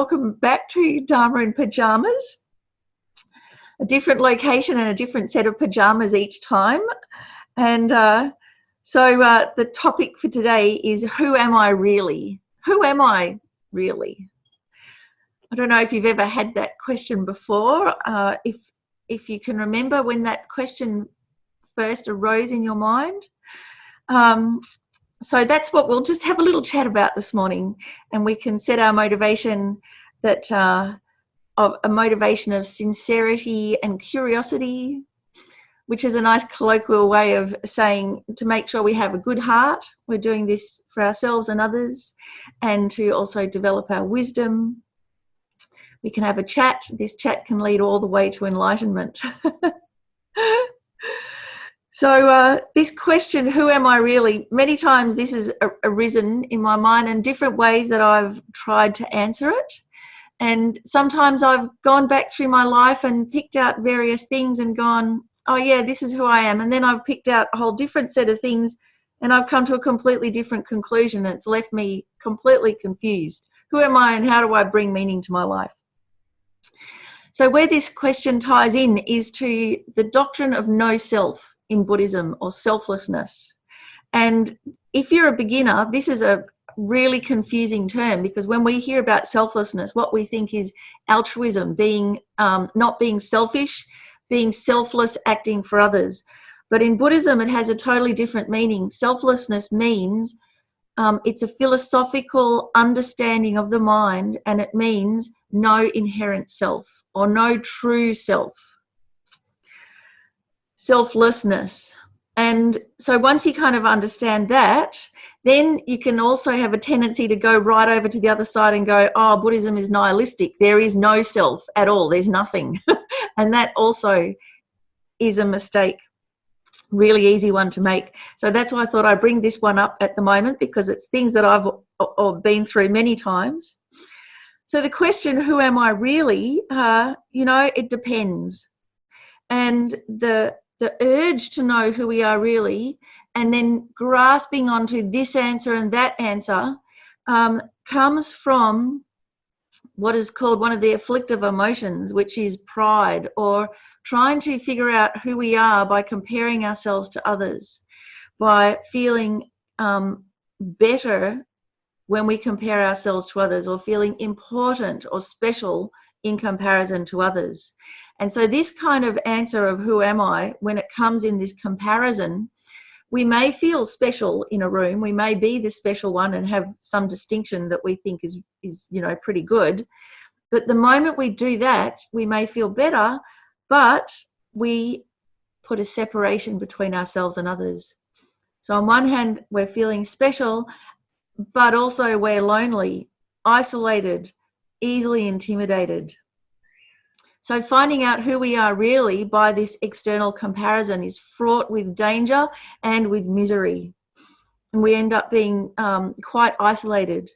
Welcome back to Dharma in Pyjamas. A different location and a different set of pyjamas each time. And so the topic for today is, who am I really? Who am I really? I don't know if you've ever had that question before. If you can remember when that question first arose in your mind. So that's what we'll just have a little chat about this morning, and we can set our motivation that of a motivation of sincerity and curiosity, which is a nice colloquial way of saying to make sure we have a good heart. We're doing this for ourselves and others, and to also develop our wisdom. We can have a chat. This chat can lead all the way to enlightenment. So this question, who am I really? Many times this has arisen in my mind in different ways that I've tried to answer it. And sometimes I've gone back through my life and picked out various things and gone, oh yeah, this is who I am. And then I've picked out a whole different set of things and I've come to a completely different conclusion, and it's left me completely confused. Who am I and how do I bring meaning to my life? So where this question ties in is to the doctrine of no self in Buddhism, or selflessness. And if you're a beginner, this is a really confusing term, because when we hear about selflessness, what we think is altruism, being not being selfish, being selfless, acting for others. But in Buddhism, it has a totally different meaning. Selflessness means it's a philosophical understanding of the mind, and it means no inherent self, or no true self. Selflessness. And so once you kind of understand that, then you can also have a tendency to go right over to the other side and go, oh, Buddhism is nihilistic. There is no self at all. There's nothing. And that also is a mistake, really easy one to make. So that's why I thought I'd bring this one up at the moment, because it's things that I've been through many times. So the question, who am I really? It depends. And the urge to know who we are really, and then grasping onto this answer and that answer, comes from what is called one of the afflictive emotions, which is pride, or trying to figure out who we are by comparing ourselves to others, by feeling better when we compare ourselves to others, or feeling important or special in comparison to others. And so this kind of answer of who am I, when it comes in this comparison, we may feel special in a room. We may be the special one and have some distinction that we think is pretty good. But the moment we do that, we may feel better, but we put a separation between ourselves and others. So on one hand, we're feeling special, but also we're lonely, isolated, easily intimidated. So finding out who we are really by this external comparison is fraught with danger and with misery. And we end up being quite isolated.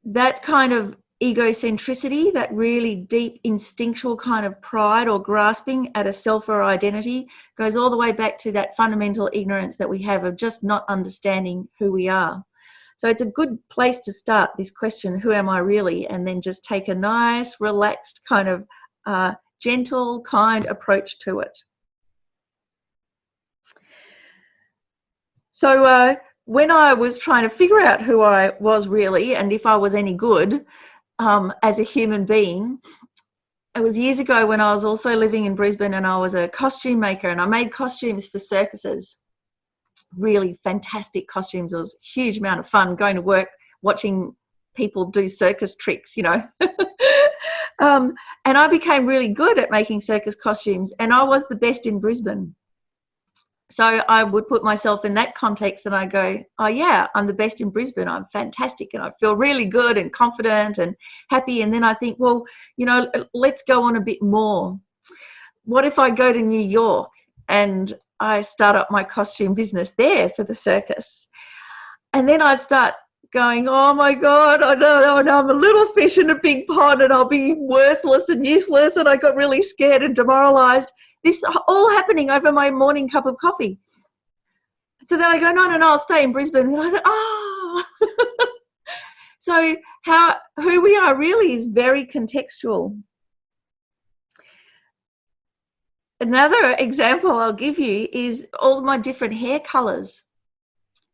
That kind of egocentricity, that really deep instinctual kind of pride or grasping at a self or identity, goes all the way back to that fundamental ignorance that we have of just not understanding who we are. So it's a good place to start this question, who am I really? And then just take a nice, relaxed, kind of gentle, kind approach to it. So when I was trying to figure out who I was really and if I was any good as a human being, it was years ago when I was also living in Brisbane, and I was a costume maker, and I made costumes for circuses. Really fantastic costumes. It was a huge amount of fun going to work, watching people do circus tricks, and I became really good at making circus costumes, and I was the best in Brisbane. So I would put myself in that context and I go, oh yeah, I'm the best in Brisbane. I'm fantastic. And I feel really good and confident and happy. And then I think, well, let's go on a bit more. What if I go to New York and I start up my costume business there for the circus? And then I start going, oh my God, I know I'm a little fish in a big pond and I'll be worthless and useless. And I got really scared and demoralized. This all happening over my morning cup of coffee. So then I go, no, I'll stay in Brisbane. And I thought, So who we are really is very contextual. Another example I'll give you is all my different hair colors.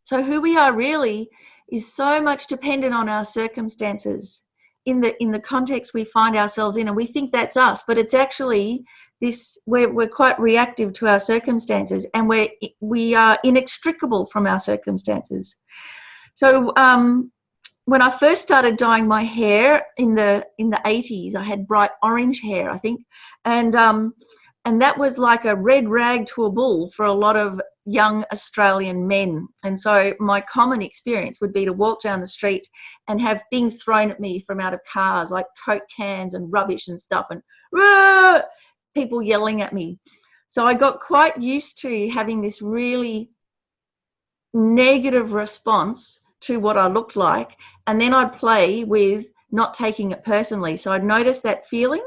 So who we are really is so much dependent on our circumstances in the context we find ourselves in, and we think that's us, but it's actually we're quite reactive to our circumstances, and we are inextricable from our circumstances. So when I first started dyeing my hair in the 80s, I had bright orange hair, I think, and that was like a red rag to a bull for a lot of young Australian men. And so my common experience would be to walk down the street and have things thrown at me from out of cars, like Coke cans and rubbish and stuff, and people yelling at me. So I got quite used to having this really negative response to what I looked like, and then I'd play with not taking it personally. So I'd notice that feeling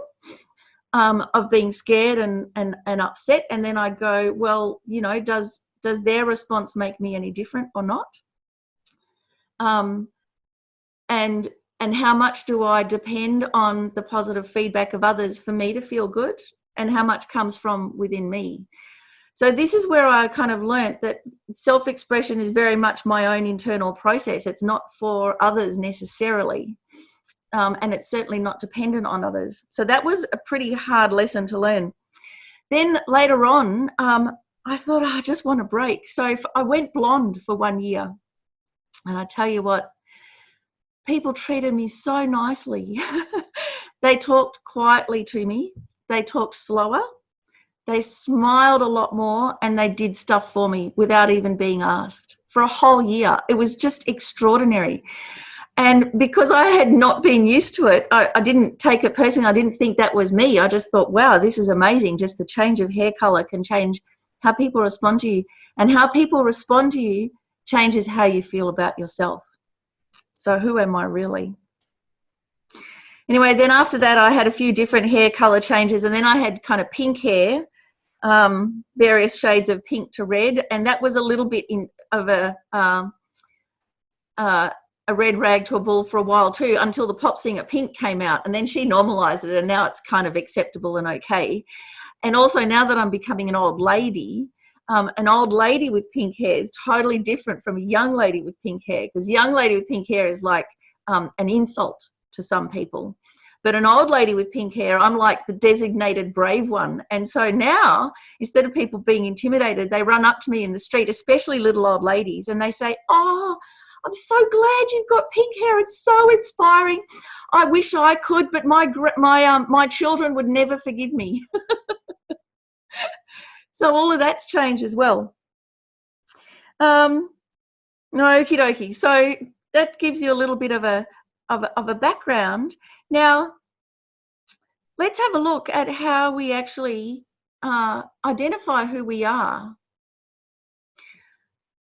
of being scared and upset, and then I'd go, well, you know, does their response make me any different or not? And how much do I depend on the positive feedback of others for me to feel good, and how much comes from within me? So this is where I kind of learnt that self-expression is very much my own internal process. It's not for others necessarily. And it's certainly not dependent on others. So that was a pretty hard lesson to learn. Then later on, I thought, I just want a break. So I went blonde for 1 year. And I tell you what, people treated me so nicely. They talked quietly to me. They talked slower. They smiled a lot more, and they did stuff for me without even being asked for a whole year. It was just extraordinary. And because I had not been used to it, I didn't take it personally. I didn't think that was me. I just thought, wow, this is amazing. Just the change of hair color can change how people respond to you. And how people respond to you changes how you feel about yourself. So who am I really? Anyway, then after that, I had a few different hair color changes. And then I had kind of pink hair, various shades of pink to red. And that was a little bit of a red rag to a bull for a while too, until the pop singer Pink came out, and then she normalized it, and now it's kind of acceptable and okay. And also now that I'm becoming an old lady with pink hair is totally different from a young lady with pink hair, because young lady with pink hair is like an insult to some people. But an old lady with pink hair, I'm like the designated brave one. And so now, instead of people being intimidated, they run up to me in the street, especially little old ladies, and they say, oh, I'm so glad you've got pink hair. It's so inspiring. I wish I could, but my children would never forgive me. So all of that's changed as well. Okie dokie. So that gives you a little bit of a background. Now, let's have a look at how we actually identify who we are.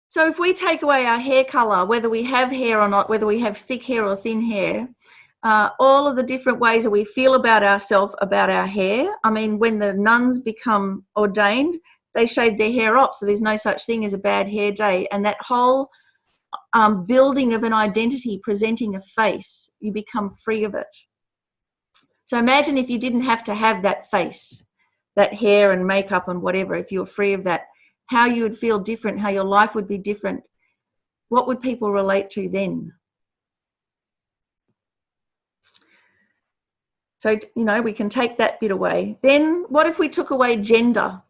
So if we take away our hair color, whether we have hair or not, whether we have thick hair or thin hair, all of the different ways that we feel about ourselves, about our hair. I mean, when the nuns become ordained, they shave their hair off, so there's no such thing as a bad hair day. And that whole building of an identity, presenting a face, you become free of it. So imagine if you didn't have to have that face, that hair and makeup and whatever, if you were free of that, how you would feel different, how your life would be different. What would people relate to then? So, you know, we can take that bit away. Then what if we took away gender?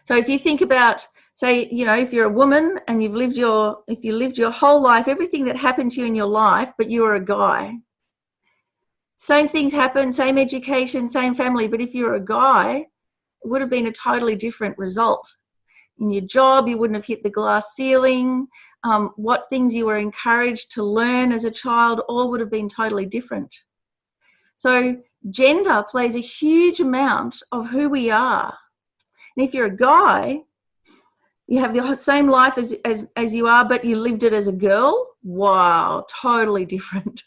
So if you think about, say, you know, if you're a woman and if you lived your whole life, everything that happened to you in your life, but you were a guy, same things happen, same education, same family, but if you're a guy, it would have been a totally different result. In your job, you wouldn't have hit the glass ceiling. What things you were encouraged to learn as a child, all would have been totally different. So gender plays a huge amount of who we are. And if you're a guy, you have the same life as you are, but you lived it as a girl. Wow, totally different.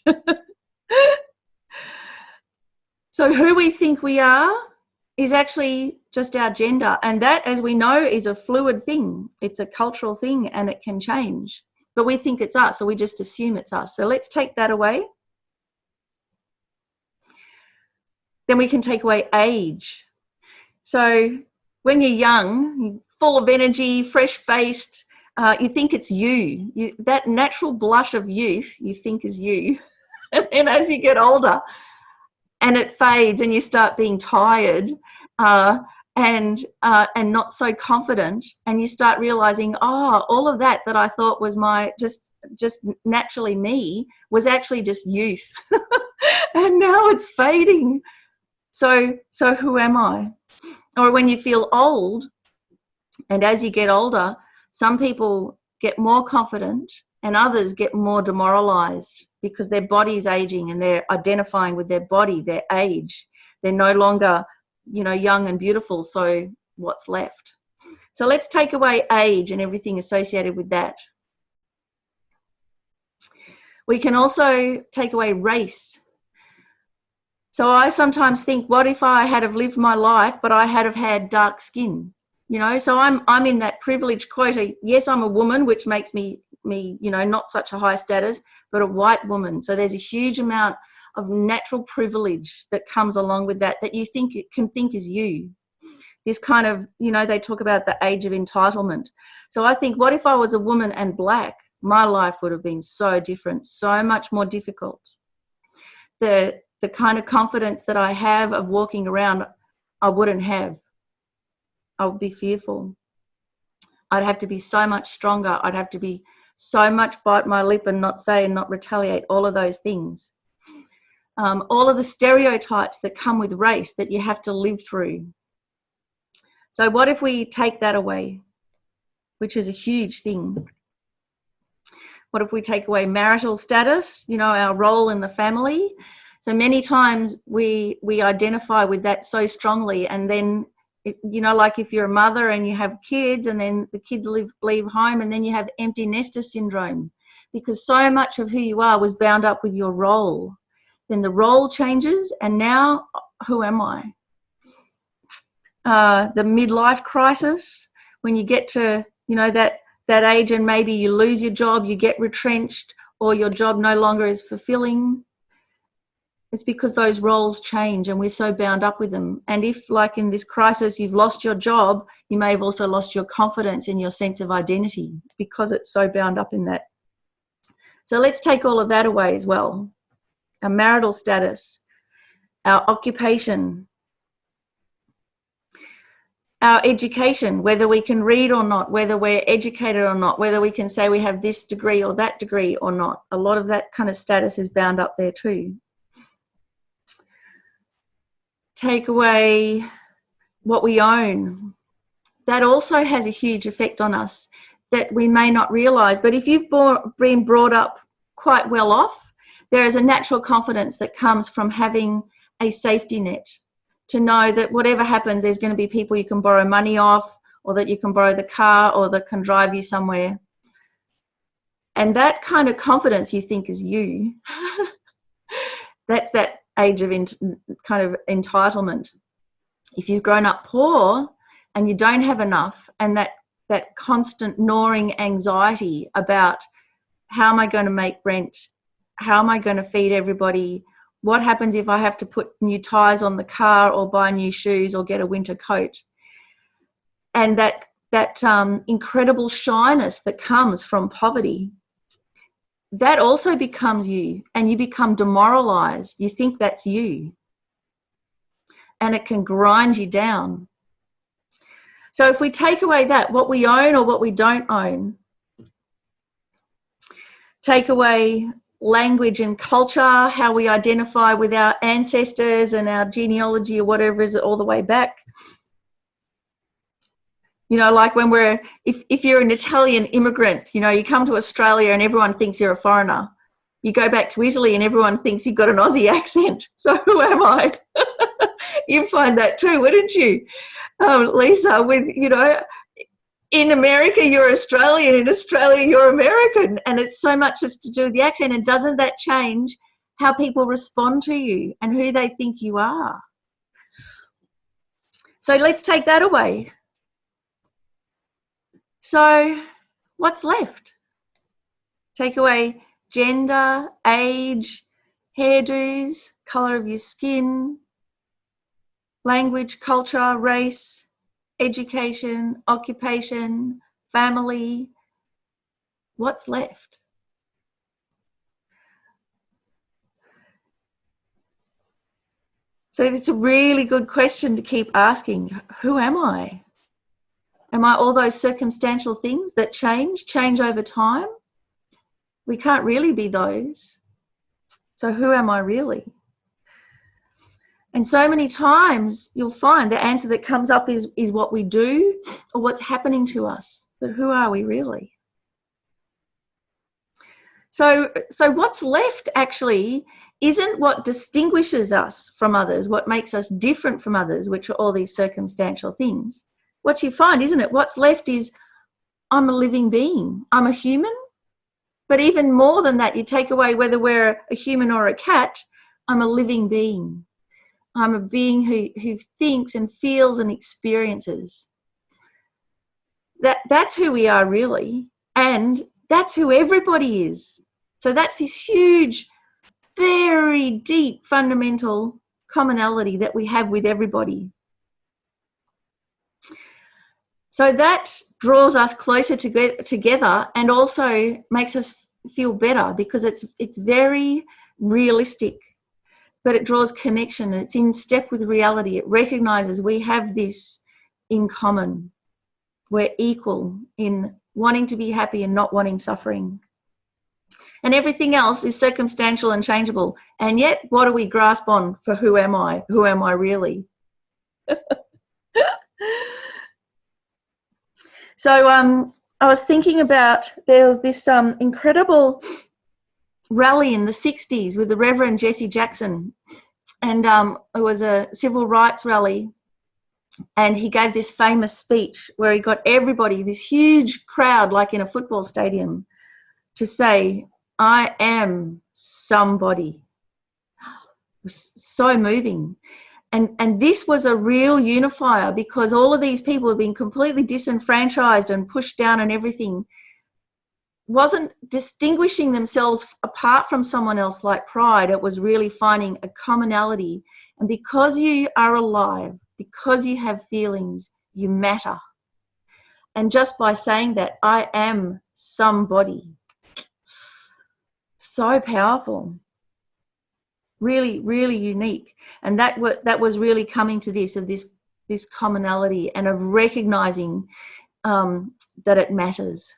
So who we think we are is actually just our gender. And that, as we know, is a fluid thing. It's a cultural thing, and it can change. but we think it's us, so we just assume it's us. So let's take that away. Then we can take away age. So when you're young, you're full of energy, fresh-faced, you think it's you. That natural blush of youth, you think is you. And as you get older, and it fades, and you start being tired and not so confident, and you start realizing, oh, all of that I thought was my just naturally me was actually just youth, and now it's fading. So who am I? Or when you feel old, and as you get older, some people get more confident and others get more demoralized because their body's aging and they're identifying with their body, their age. They're no longer, young and beautiful, so what's left? So let's take away age and everything associated with that. We can also take away race. So I sometimes think, what if I had have lived my life, but I had have had dark skin? So I'm in that privileged quota. Yes, I'm a woman, which makes me, not such a high status, but a white woman. So there's a huge amount of natural privilege that comes along with that you can think is you. This kind of, they talk about the age of entitlement. So I think, what if I was a woman and black? My life would have been so different, so much more difficult. The kind of confidence that I have of walking around, I wouldn't have. I would be fearful. I'd have to be so much stronger. I'd have to be so much bite my lip and not say and not retaliate, all of those things. All of the stereotypes that come with race that you have to live through. So what if we take that away, which is a huge thing? What if we take away marital status, our role in the family? So many times we identify with that so strongly, and then like if you're a mother and you have kids and then the kids leave home, and then you have empty nester syndrome because so much of who you are was bound up with your role. Then the role changes, and now who am I? The midlife crisis, when you get to that age and maybe you lose your job, you get retrenched, or your job no longer is fulfilling. It's because those roles change and we're so bound up with them. And if, like in this crisis, you've lost your job, you may have also lost your confidence and your sense of identity because it's so bound up in that. So let's take all of that away as well. Our marital status, our occupation, our education, whether we can read or not, whether we're educated or not, whether we can say we have this degree or that degree or not. A lot of that kind of status is bound up there too. Take away what we own. That also has a huge effect on us that we may not realize. But if you've been brought up quite well off, there is a natural confidence that comes from having a safety net, to know that whatever happens, there's going to be people you can borrow money off, or that you can borrow the car, or that can drive you somewhere. And that kind of confidence you think is you. That's that age of kind of entitlement. If you've grown up poor and you don't have enough, and that constant gnawing anxiety about how am I going to make rent, how am I going to feed everybody, what happens if I have to put new tires on the car or buy new shoes or get a winter coat, and that incredible shyness that comes from poverty, that also becomes you, and you become demoralized. You think that's you, and it can grind you down. So if we take away that, what we own or what we don't own, take away language and culture, how we identify with our ancestors and our genealogy or whatever is all the way back. Like when if you're an Italian immigrant, you come to Australia and everyone thinks you're a foreigner. You go back to Italy and everyone thinks you've got an Aussie accent. So who am I? You find that too, wouldn't you, Lisa? With, in America, you're Australian. In Australia, you're American. And it's so much just to do with the accent. And doesn't that change how people respond to you and who they think you are? So let's take that away. So what's left? Take away gender, age, hairdos, colour of your skin, language, culture, race, education, occupation, family. What's left? So it's a really good question to keep asking. Who am I? Am I all those circumstantial things that change over time? We can't really be those. So who am I really? And so many times you'll find the answer that comes up is what we do or what's happening to us. But who are we really? So what's left actually isn't what distinguishes us from others, what makes us different from others, which are all these circumstantial things. What you find, isn't it? What's left is I'm a living being. I'm a human. But even more than that, you take away whether we're a human or a cat, I'm a living being. I'm a being who thinks and feels and experiences. That's who we are really. And that's who everybody is. So that's this huge, very deep, fundamental commonality that we have with everybody. So that draws us closer together and also makes us feel better because it's very realistic, but it draws connection. It's in step with reality. It recognizes we have this in common. We're equal in wanting to be happy and not wanting suffering. And everything else is circumstantial and changeable. And yet, what do we grasp on for who am I? Who am I really? So I was thinking about, there was this incredible rally in the 60s with the Reverend Jesse Jackson. And it was a civil rights rally. And he gave this famous speech where he got everybody, this huge crowd like in a football stadium, to say, I am somebody. It was so moving. And this was a real unifier because all of these people have been completely disenfranchised and pushed down and everything. Wasn't distinguishing themselves apart from someone else like pride. It was really finding a commonality. And because you are alive, because you have feelings, you matter. And just by saying that, I am somebody. So powerful. Really, really unique. And that was really coming to this commonality and of recognizing that it matters.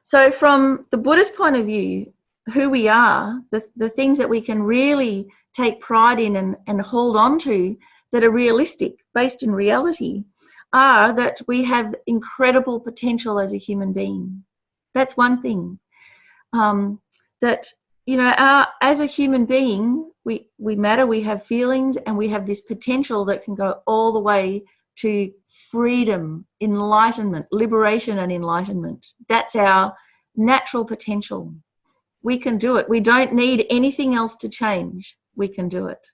So from the Buddhist point of view, who we are, the things that we can really take pride in and hold on to that are realistic, based in reality, are that we have incredible potential as a human being. That's one thing. That, you know, as a human being, we matter, we have feelings, and we have this potential that can go all the way to freedom, enlightenment, liberation and enlightenment. That's our natural potential. We can do it. We don't need anything else to change. We can do it.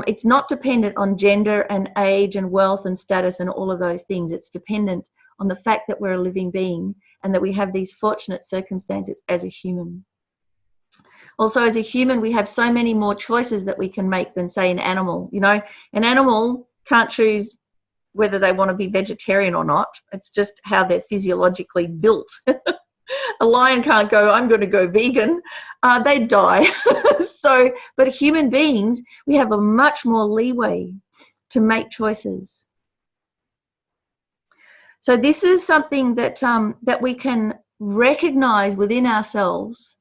It's not dependent on gender and age and wealth and status and all of those things. It's dependent on the fact that we're a living being and that we have these fortunate circumstances as a human. Also, as a human, we have so many more choices that we can make than, say, an animal. You know, an animal can't choose whether they want to be vegetarian or not. It's just how they're physiologically built. A lion can't go, I'm going to go vegan. They'd die. So, but human beings, we have a much more leeway to make choices. So this is something that that we can recognize within ourselves.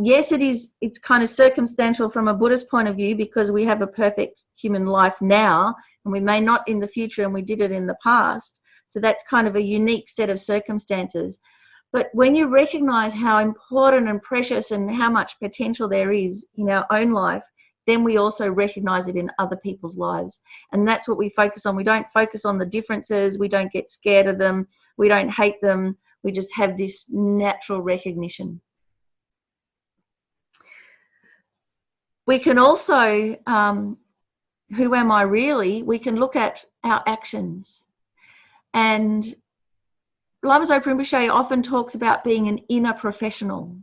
Yes, it's kind of circumstantial from a Buddhist point of view because we have a perfect human life now, and we may not in the future, and we did it in the past. So that's kind of a unique set of circumstances. But when you recognize how important and precious and how much potential there is in our own life, then we also recognize it in other people's lives. And that's what we focus on. We don't focus on the differences. We don't get scared of them. We don't hate them. We just have this natural recognition. We can also, who am I really? We can look at our actions. And Lama Zopa Rinpoche often talks about being an inner professional.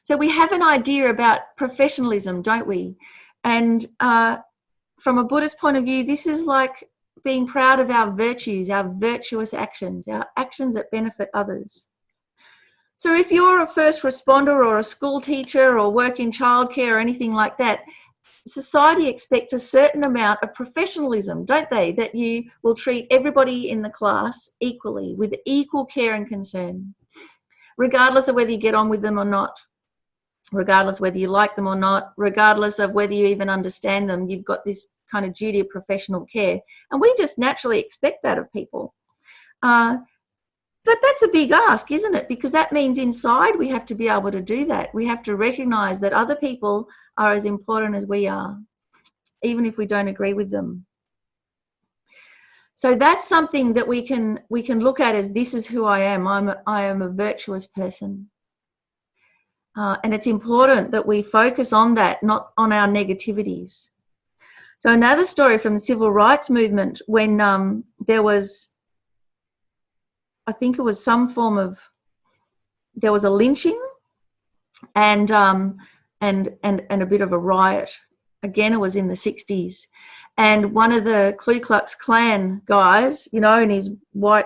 So we have an idea about professionalism, don't we? And from a Buddhist point of view, this is like being proud of our virtues, our virtuous actions, our actions that benefit others. So if you're a first responder or a school teacher or work in childcare or anything like that, society expects a certain amount of professionalism, don't they? That you will treat everybody in the class equally, with equal care and concern, regardless of whether you get on with them or not, regardless whether you like them or not, regardless of whether you even understand them. You've got this kind of duty of professional care. And we just naturally expect that of people. But that's a big ask, isn't it? Because that means inside we have to be able to do that. We have to recognize that other people are as important as we are, even if we don't agree with them. So that's something that we can look at as, this is who I am. I am a virtuous person. And it's important that we focus on that, not on our negativities. So another story from the civil rights movement, when there was, I think it was some form of, there was a lynching and a bit of a riot. Again, it was in the 60s. And one of the Ku Klux Klan guys, you know, in his white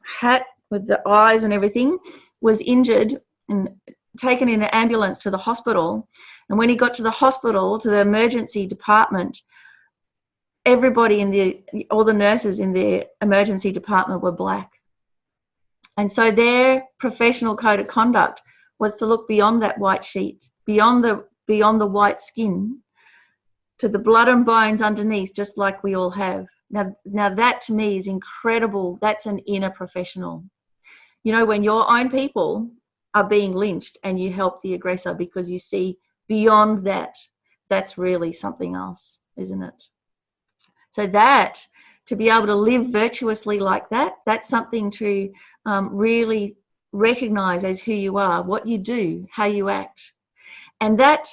hat with the eyes and everything, was injured and taken in an ambulance to the hospital. And when he got to the hospital, to the emergency department, everybody all the nurses in the emergency department were black. And so their professional code of conduct was to look beyond that white sheet, beyond the white skin, to the blood and bones underneath, just like we all have. Now that to me is incredible. That's an inner professional. You know, when your own people are being lynched and you help the aggressor because you see beyond that, that's really something else, isn't it? So that, to be able to live virtuously like that, that's something to really recognize as who you are, what you do, how you act. And that,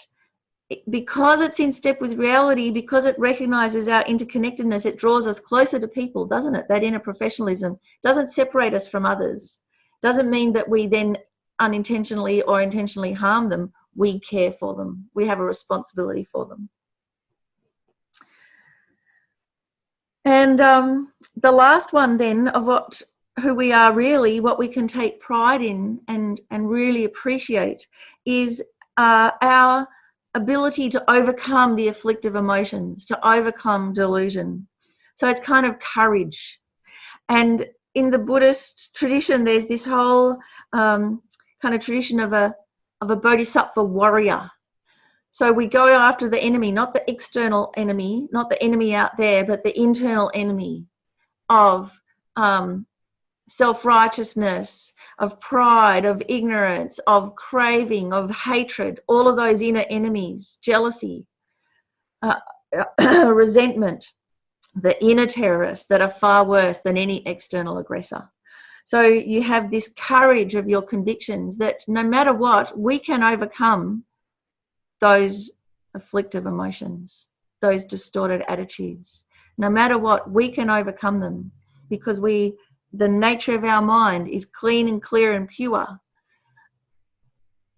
because it's in step with reality, because it recognizes our interconnectedness, it draws us closer to people, doesn't it? That inner professionalism doesn't separate us from others. Doesn't mean that we then unintentionally or intentionally harm them. We care for them. We have a responsibility for them. And the last one then of who we are really, what we can take pride in and really appreciate is our ability to overcome the afflictive emotions, to overcome delusion. So it's kind of courage. And in the Buddhist tradition, there's this whole kind of tradition of a bodhisattva warrior. So we go after the enemy, not the external enemy, not the enemy out there, but the internal enemy of self-righteousness, of pride, of ignorance, of craving, of hatred, all of those inner enemies, jealousy, resentment, the inner terrorists that are far worse than any external aggressor. So you have this courage of your convictions that no matter what, we can overcome those afflictive emotions, those distorted attitudes. No matter what, we can overcome them because the nature of our mind is clean and clear and pure.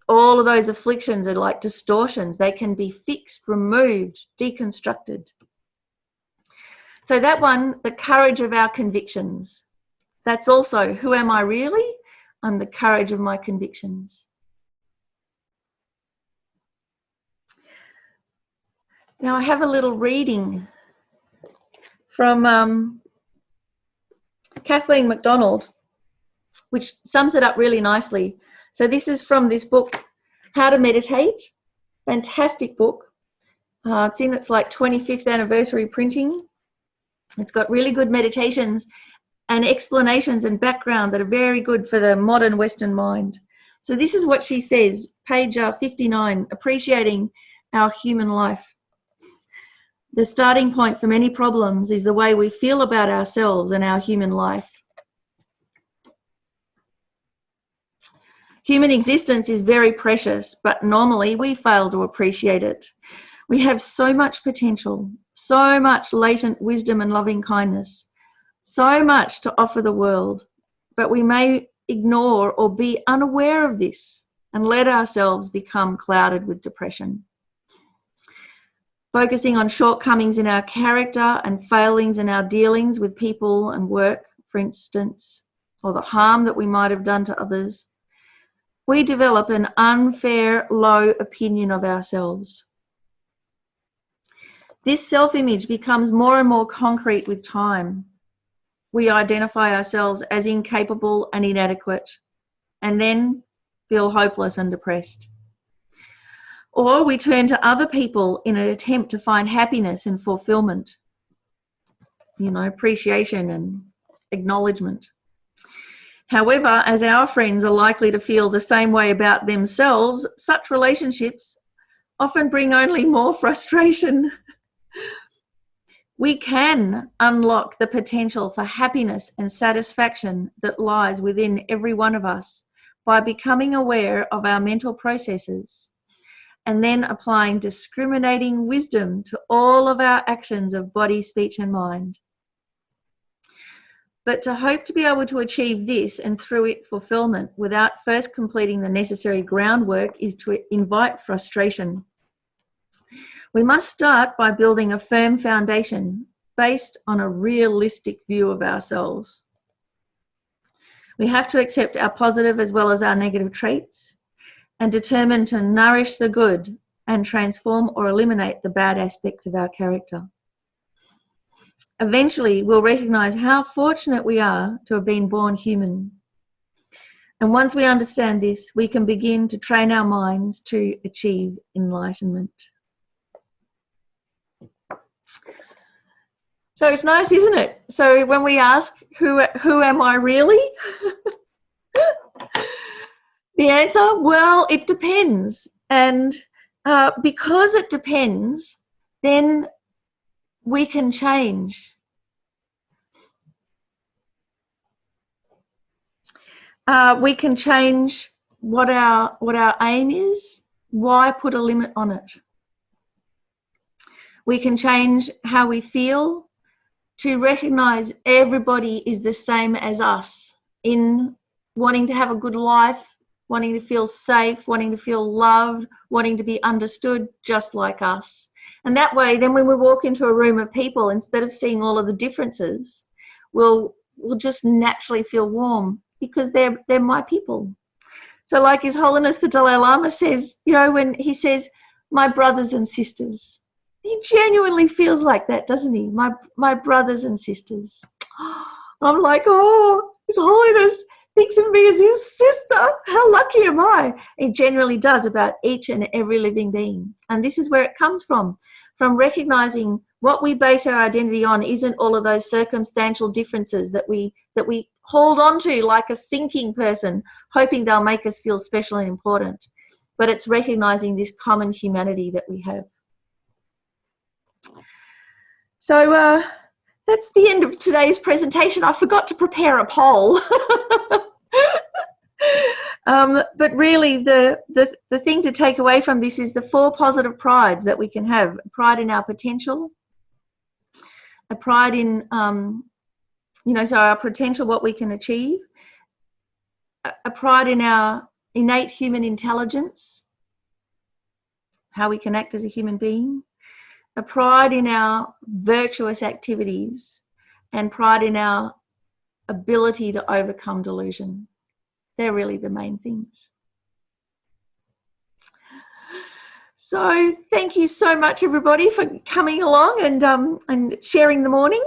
All of those afflictions are like distortions. They can be fixed, removed, deconstructed. So that one, the courage of our convictions. That's also, who am I really? I'm the courage of my convictions. Now I have a little reading from Kathleen MacDonald, which sums it up really nicely. So this is from this book, How to Meditate. Fantastic book. It's in its like 25th anniversary printing. It's got really good meditations and explanations and background that are very good for the modern Western mind. So this is what she says, page 59, appreciating our human life. The starting point for many problems is the way we feel about ourselves and our human life. Human existence is very precious, but normally we fail to appreciate it. We have so much potential, so much latent wisdom and loving kindness, so much to offer the world, but we may ignore or be unaware of this and let ourselves become clouded with depression. Focusing on shortcomings in our character and failings in our dealings with people and work, for instance, or the harm that we might have done to others, we develop an unfair, low opinion of ourselves. This self-image becomes more and more concrete with time. We identify ourselves as incapable and inadequate, and then feel hopeless and depressed. Or we turn to other people in an attempt to find happiness and fulfillment, appreciation and acknowledgement. However, as our friends are likely to feel the same way about themselves, such relationships often bring only more frustration. We can unlock the potential for happiness and satisfaction that lies within every one of us by becoming aware of our mental processes and then applying discriminating wisdom to all of our actions of body, speech, and mind. But to hope to be able to achieve this and through it fulfillment without first completing the necessary groundwork is to invite frustration. We must start by building a firm foundation based on a realistic view of ourselves. We have to accept our positive as well as our negative traits and determine to nourish the good and transform or eliminate the bad aspects of our character. Eventually, we'll recognize how fortunate we are to have been born human. And once we understand this, we can begin to train our minds to achieve enlightenment. So it's nice, isn't it? So when we ask, who am I really? The answer, well, it depends. And because it depends, then we can change. We can change what our aim is. Why put a limit on it? We can change how we feel to recognize everybody is the same as us in wanting to have a good life, wanting to feel safe, wanting to feel loved, wanting to be understood just like us. And that way, then when we walk into a room of people, instead of seeing all of the differences, we'll just naturally feel warm because they're my people. So like His Holiness the Dalai Lama says, when he says, my brothers and sisters, he genuinely feels like that, doesn't he? My brothers and sisters. I'm like, oh, His Holiness thinks of me as his sister. How lucky am I? He generally does about each and every living being. And this is where it comes from recognizing what we base our identity on isn't all of those circumstantial differences that we hold on to like a sinking person, hoping they'll make us feel special and important. But it's recognizing this common humanity that we have. So that's the end of today's presentation. I forgot to prepare a poll. But really the thing to take away from this is the 4 positive prides that we can have. Pride in our potential, a pride in, so our potential, what we can achieve, a pride in our innate human intelligence, how we can act as a human being, a pride in our virtuous activities, and pride in our ability to overcome delusion. They're really the main things. So thank you so much, everybody, for coming along and sharing the morning.